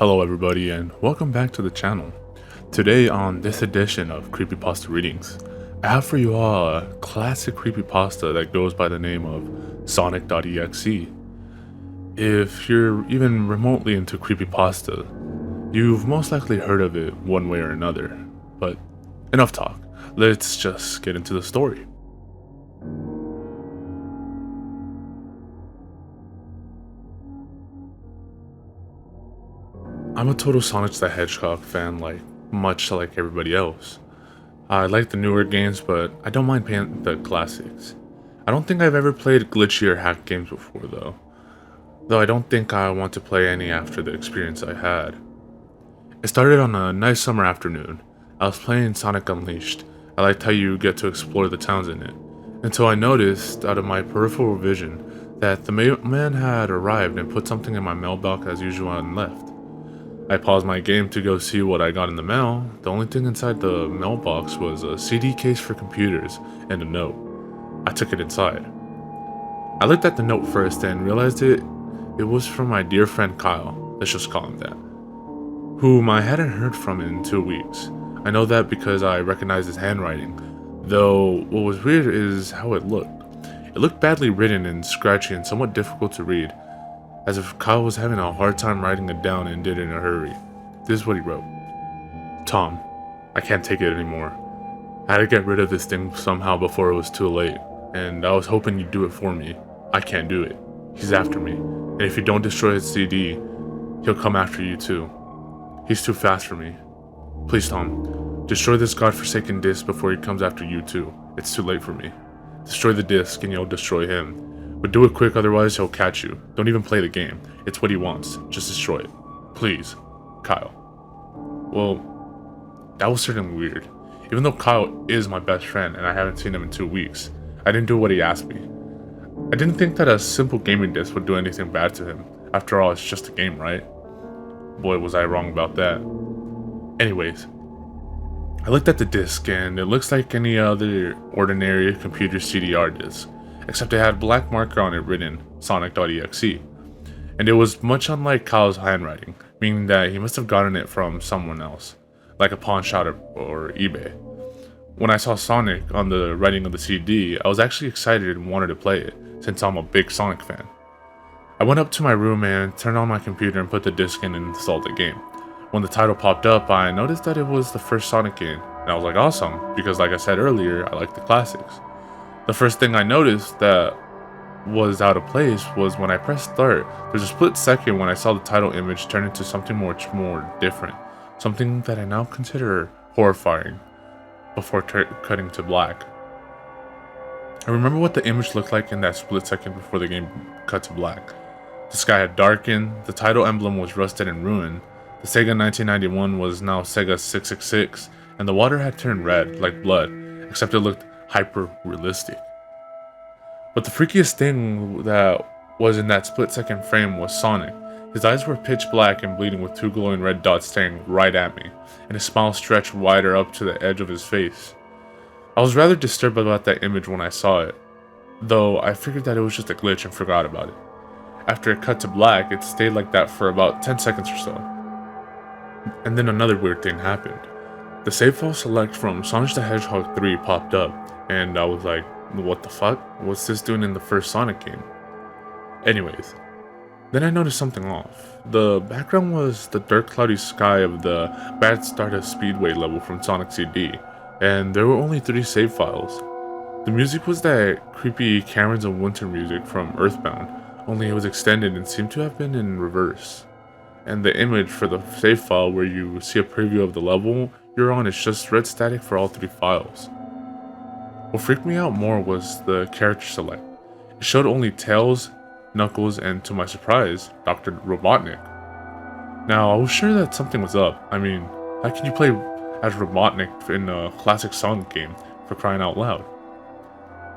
Hello everybody and welcome back to the channel. Today on this edition of Creepypasta Readings, I have for you all a classic creepypasta that goes by the name of Sonic.Exe. If you're even remotely into creepypasta, you've most likely heard of it one way or another. But enough talk, let's just get into the story. I'm a total Sonic the Hedgehog fan, much like everybody else. I like the newer games, but I don't mind playing the classics. I don't think I've ever played glitchy or hacked games before though I don't think I want to play any after the experience I had. It started on a nice summer afternoon. I was playing Sonic Unleashed. I liked how you get to explore the towns in it, until I noticed, out of my peripheral vision, that the mailman had arrived and put something in my mailbox as usual and left. I paused my game to go see what I got in the mail. The only thing inside the mailbox was a CD case for computers and a note. I took it inside. I looked at the note first and realized it was from my dear friend Kyle, let's just call him that, whom I hadn't heard from in 2 weeks. I know that because I recognized his handwriting, though what was weird is how it looked. It looked badly written and scratchy and somewhat difficult to read, as if Kyle was having a hard time writing it down and did it in a hurry. This is what he wrote. Tom, I can't take it anymore. I had to get rid of this thing somehow before it was too late, and I was hoping you'd do it for me. I can't do it. He's after me, and if you don't destroy his CD, he'll come after you too. He's too fast for me. Please, Tom, destroy this godforsaken disc before he comes after you too. It's too late for me. Destroy the disc and you'll destroy him. But do it quick, otherwise he'll catch you. Don't even play the game. It's what he wants. Just destroy it. Please, Kyle. Well, that was certainly weird. Even though Kyle is my best friend and I haven't seen him in 2 weeks, I didn't do what he asked me. I didn't think that a simple gaming disc would do anything bad to him. After all, it's just a game, right? Boy, was I wrong about that. Anyways, I looked at the disc and it looks like any other ordinary computer CDR disc, except it had black marker on it written Sonic.Exe, and it was much unlike Kyle's handwriting, meaning that he must have gotten it from someone else, like a pawn shop or eBay. When I saw Sonic on the writing of the CD, I was actually excited and wanted to play it, since I'm a big Sonic fan. I went up to my room and turned on my computer and put the disc in and installed the game. When the title popped up, I noticed that it was the first Sonic game, and I was like, awesome, because like I said earlier, I like the classics. The first thing I noticed that was out of place was when I pressed start, there's a split second when I saw the title image turn into something much more different, something that I now consider horrifying, before cutting to black. I remember what the image looked like in that split second before the game cut to black. The sky had darkened, the title emblem was rusted and ruined, the Sega 1991 was now Sega 666, and the water had turned red, like blood, except it looked hyper-realistic. But the freakiest thing that was in that split-second frame was Sonic. His eyes were pitch black and bleeding with 2 glowing red dots staring right at me, and his smile stretched wider up to the edge of his face. I was rather disturbed about that image when I saw it, though I figured that it was just a glitch and forgot about it. After it cut to black, it stayed like that for about 10 seconds or so. And then another weird thing happened. The save file select from Sonic the Hedgehog 3 popped up, and I was like, what the fuck? What's this doing in the first Sonic game? Anyways, then I noticed something off. The background was the dark cloudy sky of the Bad Stardust Speedway level from Sonic CD, and there were only 3 save files. The music was that creepy Caverns of Winter music from Earthbound, only it was extended and seemed to have been in reverse. And the image for the save file where you see a preview of the level you're on is just red static for all 3 files. What freaked me out more was the character select. It showed only Tails, Knuckles, and to my surprise, Dr. Robotnik. Now, I was sure that something was up. I mean, how can you play as Robotnik in a classic Sonic game, for crying out loud?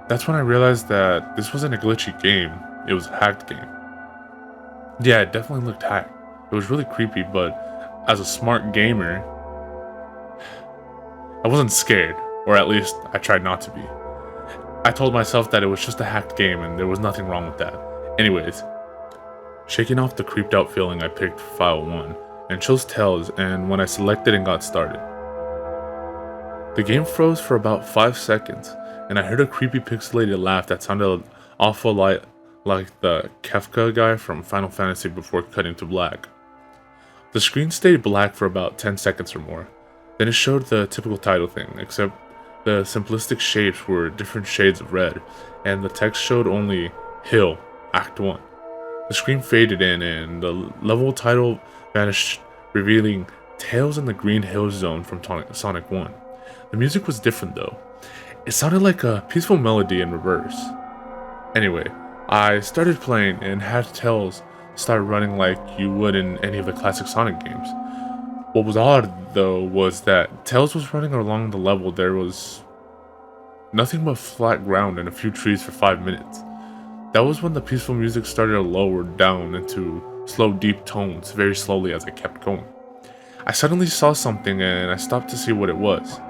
That's when I realized that this wasn't a glitchy game, it was a hacked game. Yeah, it definitely looked hacked. It was really creepy, but as a smart gamer, I wasn't scared, or at least I tried not to be. I told myself that it was just a hacked game and there was nothing wrong with that. Anyways, shaking off the creeped out feeling, I picked file 1 and chose Tails, and when I selected and got started. The game froze for about 5 seconds, and I heard a creepy pixelated laugh that sounded awful like the Kefka guy from Final Fantasy before cutting to black. The screen stayed black for about 10 seconds or more. Then it showed the typical title thing, except the simplistic shapes were different shades of red, and the text showed only Hill, Act 1. The screen faded in, and the level title vanished, revealing Tails in the Green Hill Zone from Sonic 1. The music was different though. It sounded like a peaceful melody in reverse. Anyway, I started playing and had Tails start running like you would in any of the classic Sonic games. What was odd though was that Tails was running along the level. There was nothing but flat ground and a few trees for 5 minutes. That was when the peaceful music started to lower down into slow deep tones very slowly as I kept going. I suddenly saw something and I stopped to see what it was.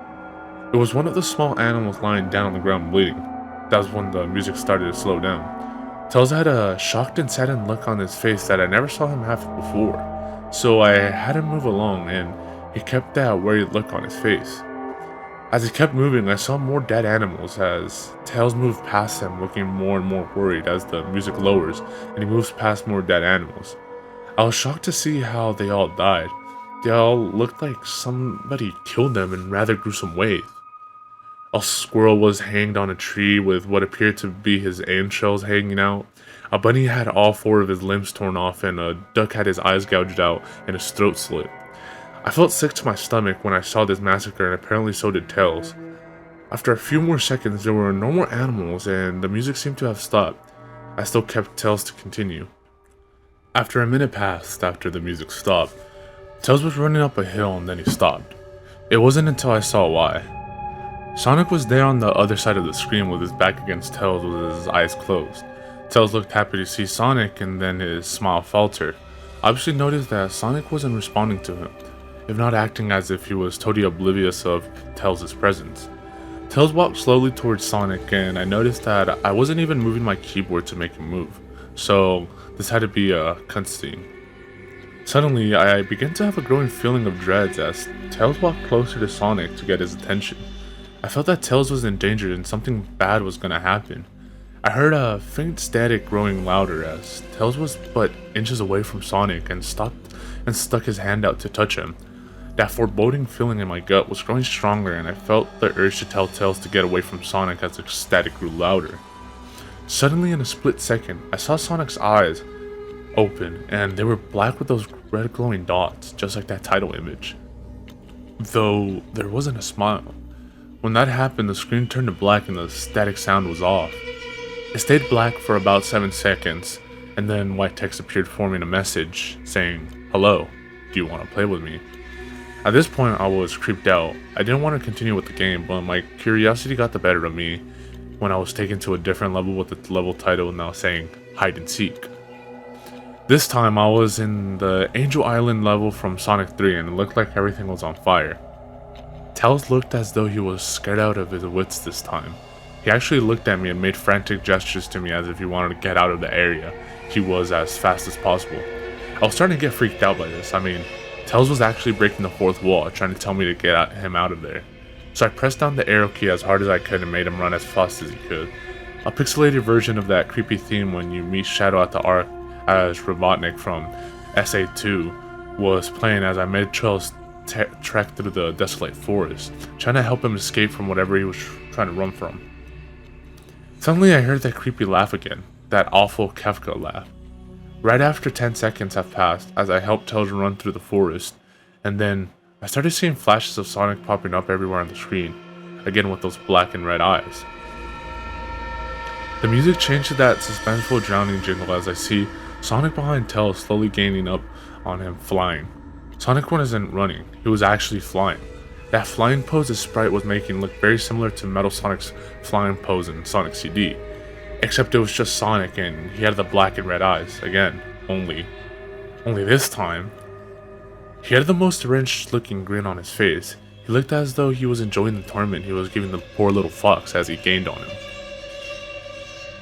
It was one of the small animals lying down on the ground bleeding. That was when the music started to slow down. Tails had a shocked and saddened look on his face that I never saw him have before, so I had him move along and he kept that worried look on his face. As he kept moving, I saw more dead animals as Tails moved past them, looking more and more worried as the music lowers and he moves past more dead animals. I was shocked to see how they all died. They all looked like somebody killed them in rather gruesome ways. A squirrel was hanged on a tree with what appeared to be his entrails hanging out. A bunny had all 4 of his limbs torn off, and a duck had his eyes gouged out and his throat slit. I felt sick to my stomach when I saw this massacre, and apparently so did Tails. After a few more seconds, there were no more animals, and the music seemed to have stopped. I still kept Tails to continue. After a minute passed after the music stopped, Tails was running up a hill and then he stopped. It wasn't until I saw why. Sonic was there on the other side of the screen with his back against Tails with his eyes closed. Tails looked happy to see Sonic and then his smile faltered. I obviously noticed that Sonic wasn't responding to him, if not acting as if he was totally oblivious of Tails' presence. Tails walked slowly towards Sonic and I noticed that I wasn't even moving my keyboard to make him move, so this had to be a cutscene. Suddenly, I began to have a growing feeling of dread as Tails walked closer to Sonic to get his attention. I felt that Tails was in danger and something bad was gonna happen. I heard a faint static growing louder as Tails was but inches away from Sonic and stopped and stuck his hand out to touch him. That foreboding feeling in my gut was growing stronger and I felt the urge to tell Tails to get away from Sonic as the static grew louder. Suddenly, in a split second, I saw Sonic's eyes open and they were black with those red glowing dots, just like that title image. Though there wasn't a smile. When that happened, the screen turned to black and the static sound was off. It stayed black for about 7 seconds, and then white text appeared forming a message saying, "Hello, do you want to play with me?" At this point, I was creeped out. I didn't want to continue with the game, but my curiosity got the better of me when I was taken to a different level with the level title now saying, "Hide and Seek." This time, I was in the Angel Island level from Sonic 3, and it looked like everything was on fire. Tails looked as though he was scared out of his wits this time. He actually looked at me and made frantic gestures to me as if he wanted to get out of the area he was as fast as possible. I was starting to get freaked out by this. I mean, Tails was actually breaking the 4th wall, trying to tell me to get him out of there. So I pressed down the arrow key as hard as I could and made him run as fast as he could. A pixelated version of that creepy theme when you meet Shadow at the Ark as Robotnik from SA2 was playing as I made Tails trek through the desolate forest, trying to help him escape from whatever he was trying to run from. Suddenly I heard that creepy laugh again, that awful Kefka laugh. Right after 10 seconds have passed as I helped Tails run through the forest, and then I started seeing flashes of Sonic popping up everywhere on the screen, again with those black and red eyes. The music changed to that suspenseful drowning jingle as I see Sonic behind Tails slowly gaining up on him, flying. Sonic wasn't running, he was actually flying. That flying pose his sprite was making looked very similar to Metal Sonic's flying pose in Sonic CD, except it was just Sonic and he had the black and red eyes, again, only this time, he had the most deranged looking grin on his face. He looked as though he was enjoying the torment he was giving the poor little fox as he gained on him.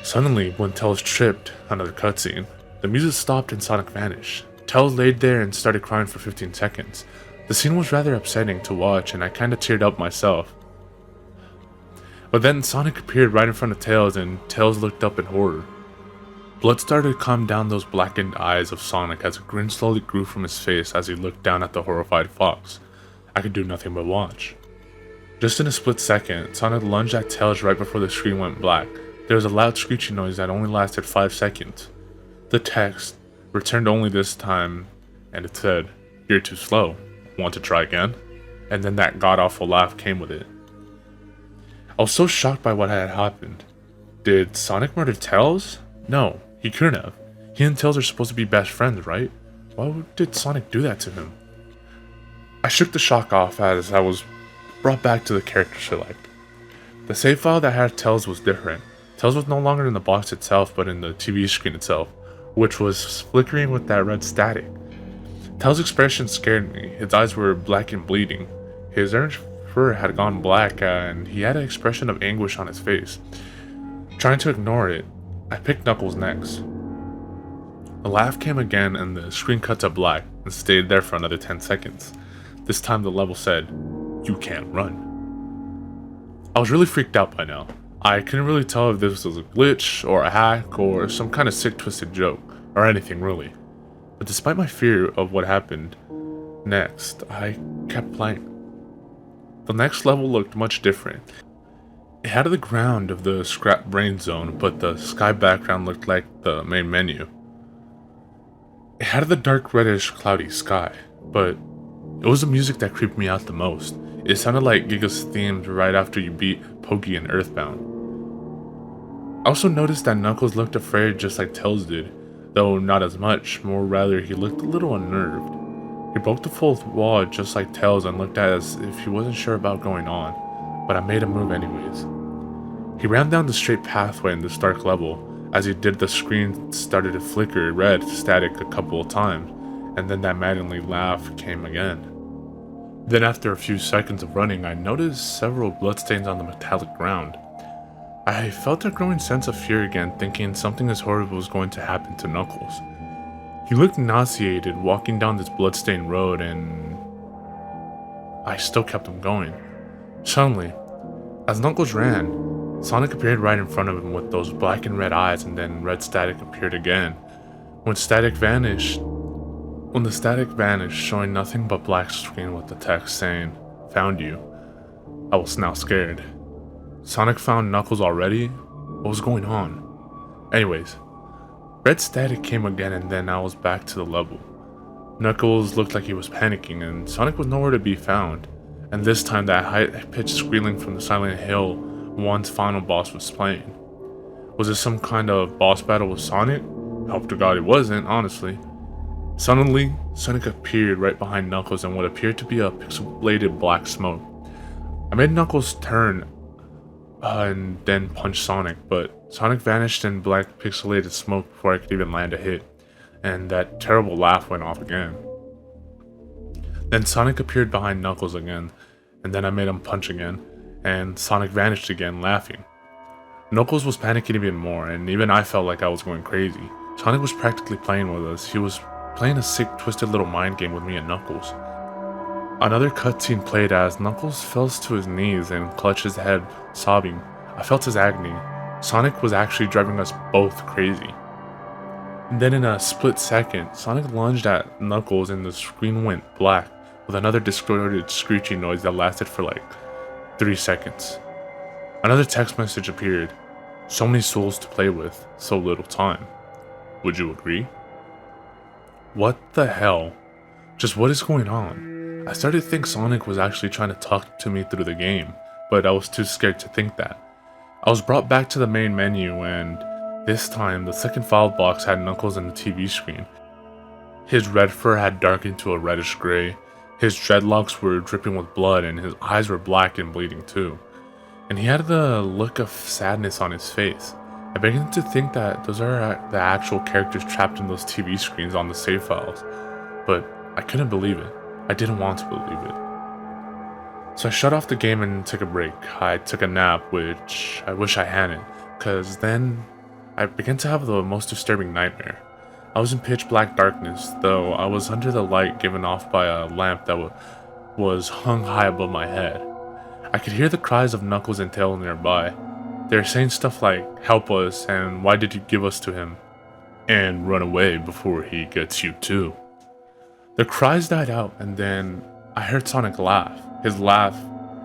Suddenly, when Tails tripped, another cutscene, the music stopped and Sonic vanished. Tails laid there and started crying for 15 seconds. The scene was rather upsetting to watch, and I kinda teared up myself. But then Sonic appeared right in front of Tails, and Tails looked up in horror. Blood started to come down those blackened eyes of Sonic as a grin slowly grew from his face as he looked down at the horrified fox. I could do nothing but watch. Just in a split second, Sonic lunged at Tails right before the screen went black. There was a loud screeching noise that only lasted 5 seconds. The text returned only this time, and it said, "You're too slow. Want to try again?" And then that god-awful laugh came with it. I was so shocked by what had happened. Did Sonic murder Tails? No, he couldn't have. He and Tails are supposed to be best friends, right? Why did Sonic do that to him? I shook the shock off as I was brought back to the character select. The save file that had Tails was different. Tails was no longer in the box itself, but in the TV screen itself, which was flickering with that red static. Tails' expression scared me. His eyes were black and bleeding. His orange fur had gone black, and he had an expression of anguish on his face. Trying to ignore it, I picked Knuckles next. The laugh came again, and the screen cut to black and stayed there for another 10 seconds. This time the level said, "You can't run." I was really freaked out by now. I couldn't really tell if this was a glitch, or a hack, or some kind of sick twisted joke, or anything really. But despite my fear of what happened next, I kept playing. The next level looked much different. It had the ground of the scrap brain zone, but the sky background looked like the main menu. It had the dark reddish cloudy sky, but it was the music that creeped me out the most. It sounded like Giga's themes right after you beat Pokey in Earthbound. I also noticed that Knuckles looked afraid just like Tails did, though not as much, more rather he looked a little unnerved. He broke the fourth wall just like Tails and looked as if he wasn't sure about going on, but I made him move anyways. He ran down the straight pathway in this dark level. As he did, the screen started to flicker red static a couple of times, and then that maddeningly laugh came again. Then after a few seconds of running, I noticed several bloodstains on the metallic ground. I felt a growing sense of fear again, thinking something as horrible was going to happen to Knuckles. He looked nauseated walking down this bloodstained road, and I still kept him going. Suddenly, as Knuckles ran, Sonic appeared right in front of him with those black and red eyes, and then red static appeared again. When the static vanished, showing nothing but black screen with the text saying, "Found you," I was now scared. Sonic found Knuckles already? What was going on? Anyways, red static came again, and then I was back to the level. Knuckles looked like he was panicking, and Sonic was nowhere to be found. And this time that high-pitched squealing from the Silent Hill one's final boss was playing. Was this some kind of boss battle with Sonic? I hope to God it wasn't, honestly. Suddenly, Sonic appeared right behind Knuckles in what appeared to be a pixelated black smoke. I made Knuckles turn and then punch Sonic, but Sonic vanished in black pixelated smoke before I could even land a hit, and that terrible laugh went off again. Then Sonic appeared behind Knuckles again, and then I made him punch again, and Sonic vanished again, laughing. Knuckles was panicking even more, and even I felt like I was going crazy. Sonic was practically playing with us. He was playing a sick, twisted little mind game with me and Knuckles. Another cutscene played as Knuckles fell to his knees and clutched his head, sobbing. I felt his agony. Sonic was actually driving us both crazy. And then in a split second, Sonic lunged at Knuckles and the screen went black, with another distorted screeching noise that lasted for like 3 seconds. Another text message appeared. So many souls to play with, so little time. Would you agree? What the hell? Just what is going on? I started to think Sonic was actually trying to talk to me through the game, but I was too scared to think that. I was brought back to the main menu, and this time the second file box had Knuckles on the TV screen. His red fur had darkened to a reddish gray. His dreadlocks were dripping with blood, and his eyes were black and bleeding too. And he had the look of sadness on his face. I began to think that those are the actual characters trapped in those TV screens on the save files, but I couldn't believe it. I didn't want to believe it. So I shut off the game and took a break. I took a nap, which I wish I hadn't, because then I began to have the most disturbing nightmare. I was in pitch black darkness, though I was under the light given off by a lamp that was hung high above my head. I could hear the cries of Knuckles and Tails nearby. They were saying stuff like, "Help us," and "Why did you give us to him?" and "Run away before he gets you too." The cries died out, and then I heard Sonic laugh. His laugh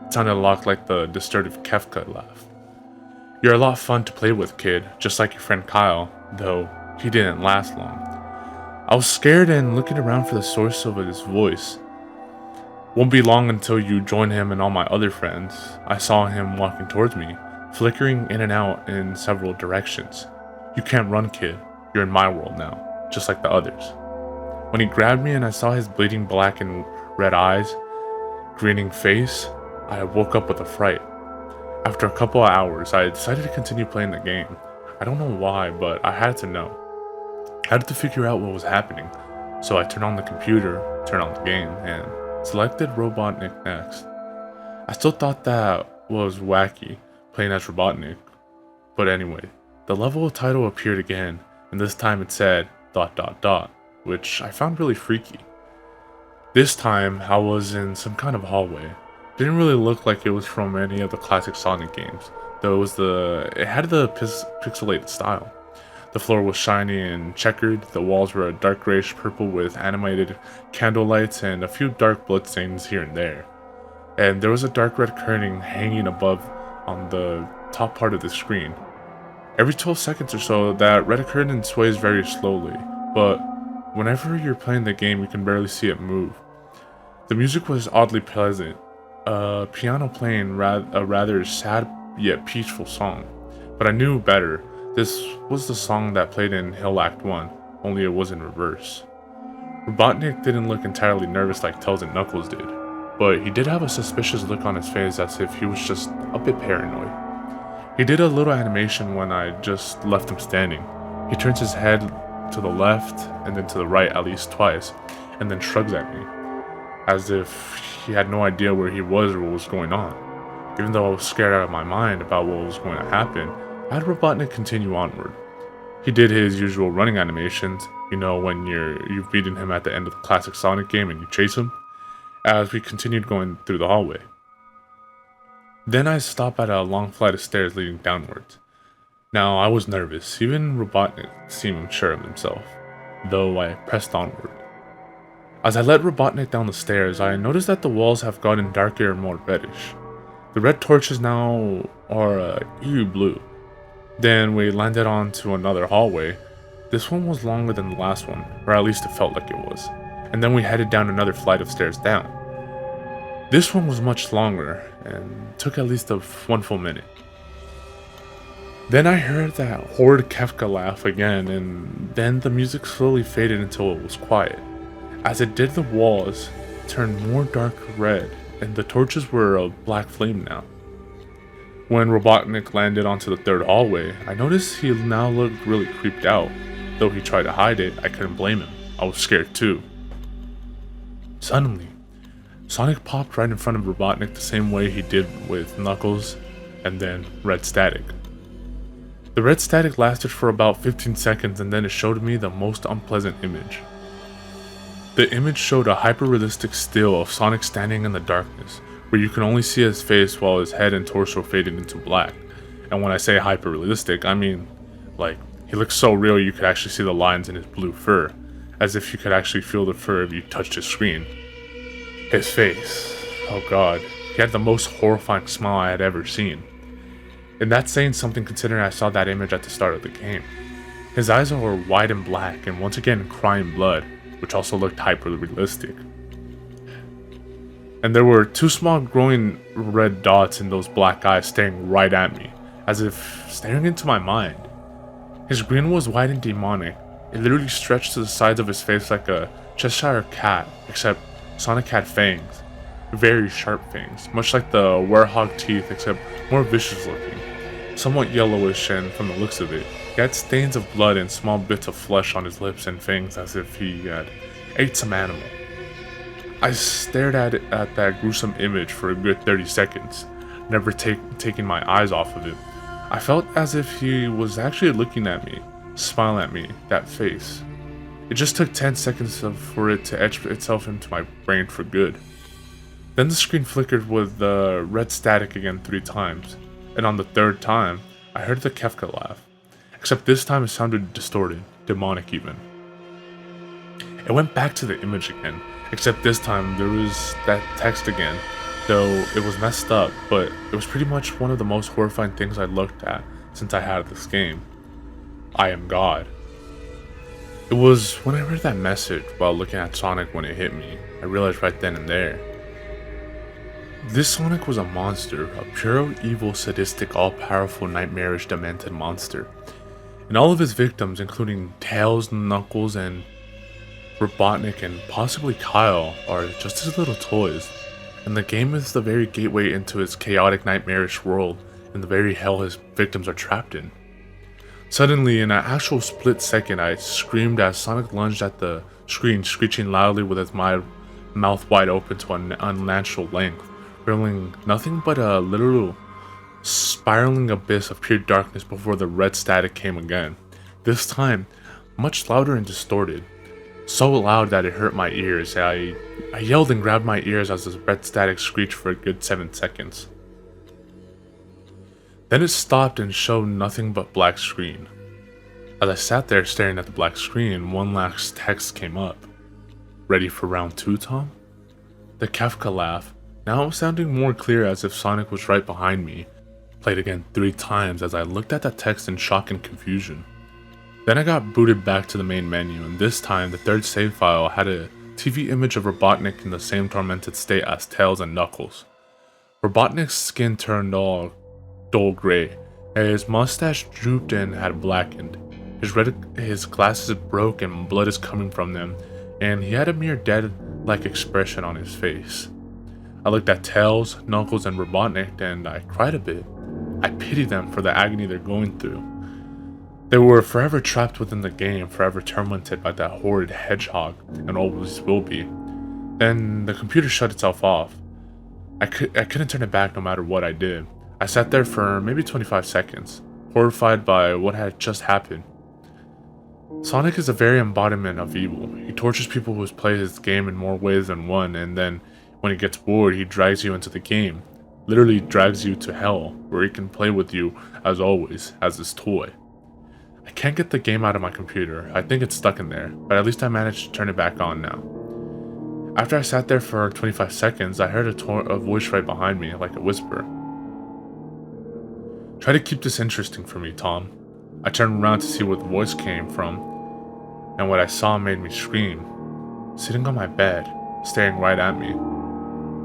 sounded a lot like the distorted Kefka laugh. "You're a lot of fun to play with, kid, just like your friend Kyle, though he didn't last long." I was scared and looking around for the source of his voice. "Won't be long until you join him and all my other friends." I saw him walking towards me, flickering in and out in several directions. "You can't run, kid. You're in my world now, just like the others." When he grabbed me and I saw his bleeding black and red eyes, grinning face, I woke up with a fright. After a couple of hours, I decided to continue playing the game. I don't know why, but I had to know. I had to figure out what was happening, so I turned on the computer, turned on the game, and selected Robotnik next. I still thought that was wacky, playing as Robotnik, but anyway, the level title appeared again, and this time it said ... which I found really freaky. This time, I was in some kind of hallway. Didn't really look like it was from any of the classic Sonic games, though it had the pixelated style. The floor was shiny and checkered, the walls were a dark grayish purple with animated candle lights and a few dark bloodstains here and there. And there was a dark red curtain hanging above on the top part of the screen. Every 12 seconds or so, that red curtain sways very slowly, but whenever you're playing the game, you can barely see it move. The music was oddly pleasant, a piano playing a rather sad yet peaceful song, but I knew better. This was the song that played in Hill Act 1, only it was in reverse. Robotnik didn't look entirely nervous like Tails and Knuckles did, but he did have a suspicious look on his face as if he was just a bit paranoid. He did a little animation when I just left him standing. He turns his head to the left and then to the right at least twice, and then shrugs at me, as if he had no idea where he was or what was going on. Even though I was scared out of my mind about what was going to happen, I had Robotnik continue onward. He did his usual running animations, you know, when you've beaten him at the end of the classic Sonic game and you chase him, as we continued going through the hallway. Then I stopped at a long flight of stairs leading downwards. Now I was nervous, even Robotnik seemed sure of himself, though I pressed onward. As I led Robotnik down the stairs, I noticed that the walls have gotten darker and more reddish. The red torches now are eerie blue. Then we landed onto another hallway. This one was longer than the last one, or at least it felt like it was. And then we headed down another flight of stairs down. This one was much longer, and took at least one full minute. Then I heard that horrid Kefka laugh again, and then the music slowly faded until it was quiet. As it did, the walls turned more dark red, and the torches were a black flame now. When Robotnik landed onto the third hallway, I noticed he now looked really creeped out. Though he tried to hide it, I couldn't blame him. I was scared too. Suddenly, Sonic popped right in front of Robotnik the same way he did with Knuckles, and then red static. The red static lasted for about 15 seconds, and then it showed me the most unpleasant image. The image showed a hyper-realistic still of Sonic standing in the darkness, where you can only see his face while his head and torso faded into black. And when I say hyper-realistic, I mean, like, he looks so real you could actually see the lines in his blue fur, as if you could actually feel the fur if you touched his screen. His face, oh god, he had the most horrifying smile I had ever seen. And that's saying something considering I saw that image at the start of the game. His eyes were wide and black, and once again crying blood, which also looked hyper-realistic. And there were two small glowing red dots in those black eyes staring right at me, as if staring into my mind. His grin was wide and demonic. It literally stretched to the sides of his face like a Cheshire cat, except Sonic had fangs. Very sharp fangs, much like the werehog teeth, except more vicious looking. Somewhat yellowish, and from the looks of it, he had stains of blood and small bits of flesh on his lips and fangs as if he had ate some animal. I stared at that gruesome image for a good 30 seconds, never taking my eyes off of it. I felt as if he was actually looking at me, smiling at me, that face. It just took 10 seconds for it to etch itself into my brain for good. Then the screen flickered with the red static again 3 times, and on the 3rd time, I heard the Kefka laugh, except this time it sounded distorted, demonic even. It went back to the image again, except this time there was that text again, though it was messed up, but it was pretty much one of the most horrifying things I looked at since I had this game. I am God. It was when I read that message while looking at Sonic when it hit me, I realized right then and there. This Sonic was a monster, a pure evil, sadistic, all-powerful, nightmarish, demented monster. And all of his victims, including Tails, Knuckles, and Robotnik, and possibly Kyle, are just his little toys. And the game is the very gateway into his chaotic, nightmarish world, and the very hell his victims are trapped in. Suddenly, in an actual split second, I screamed as Sonic lunged at the screen, screeching loudly with his mouth wide open to an unnatural length, revealing nothing but a literal spiraling abyss of pure darkness before the red static came again. This time, much louder and distorted. So loud that it hurt my ears. I yelled and grabbed my ears as the red static screeched for a good 7 seconds. Then it stopped and showed nothing but black screen. As I sat there staring at the black screen, one last text came up. Ready for round 2, Tom? The Kefka laugh, now sounding more clear as if Sonic was right behind me, played again 3 times as I looked at that text in shock and confusion. Then I got booted back to the main menu, and this time the 3rd save file had a TV image of Robotnik in the same tormented state as Tails and Knuckles. Robotnik's skin turned all dull gray, and his mustache drooped and had blackened. His glasses broke and blood is coming from them, and he had a mere dead-like expression on his face. I looked at Tails, Knuckles, and Robotnik, and I cried a bit. I pitied them for the agony they're going through. They were forever trapped within the game, forever tormented by that horrid hedgehog, and always will be. Then the computer shut itself off. I couldn't turn it back no matter what I did. I sat there for maybe 25 seconds, horrified by what had just happened. Sonic is the very embodiment of evil. He tortures people who play his game in more ways than one, and then when he gets bored, he drags you into the game. Literally drags you to hell, where he can play with you, as always, as his toy. I can't get the game out of my computer. I think it's stuck in there, but at least I managed to turn it back on now. After I sat there for 25 seconds, I heard a voice right behind me, like a whisper. Try to keep this interesting for me, Tom. I turned around to see where the voice came from, and what I saw made me scream. Sitting on my bed, staring right at me,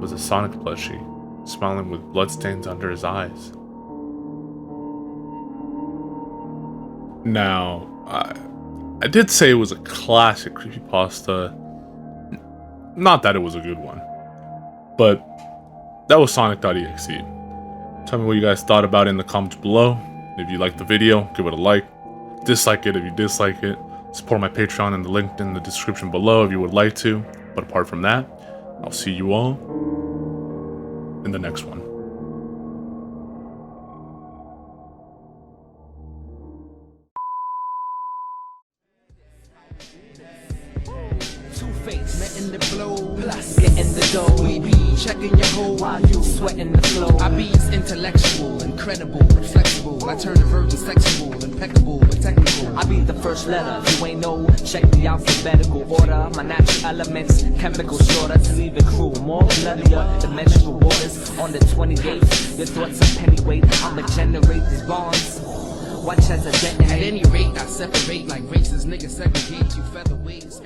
was a Sonic plushie, smiling with bloodstains under his eyes. Now, I did say it was a classic creepypasta. Not that it was a good one, but that was Sonic.Exe. Tell me what you guys thought about it in the comments below. If you liked the video, give it a like. Dislike it if you dislike it. Support my Patreon and the link in the description below if you would like to. But apart from that, I'll see you all in the next one. Letting the blow, plus getting the dough. We be checking your hoe while you sweating the flow. I be intellectual, incredible, flexible. I turn the virgin sexual, impeccable, but technical. I be the first letter, you ain't know. Check the alphabetical order. My natural elements, chemical shorter to leave it cruel. More bloodier, the menstrual waters. On the 28th, your thoughts are pennyweight. I'ma generate these bonds. Watch as I detonate. At any rate, I separate like races. Niggas segregate you featherweights.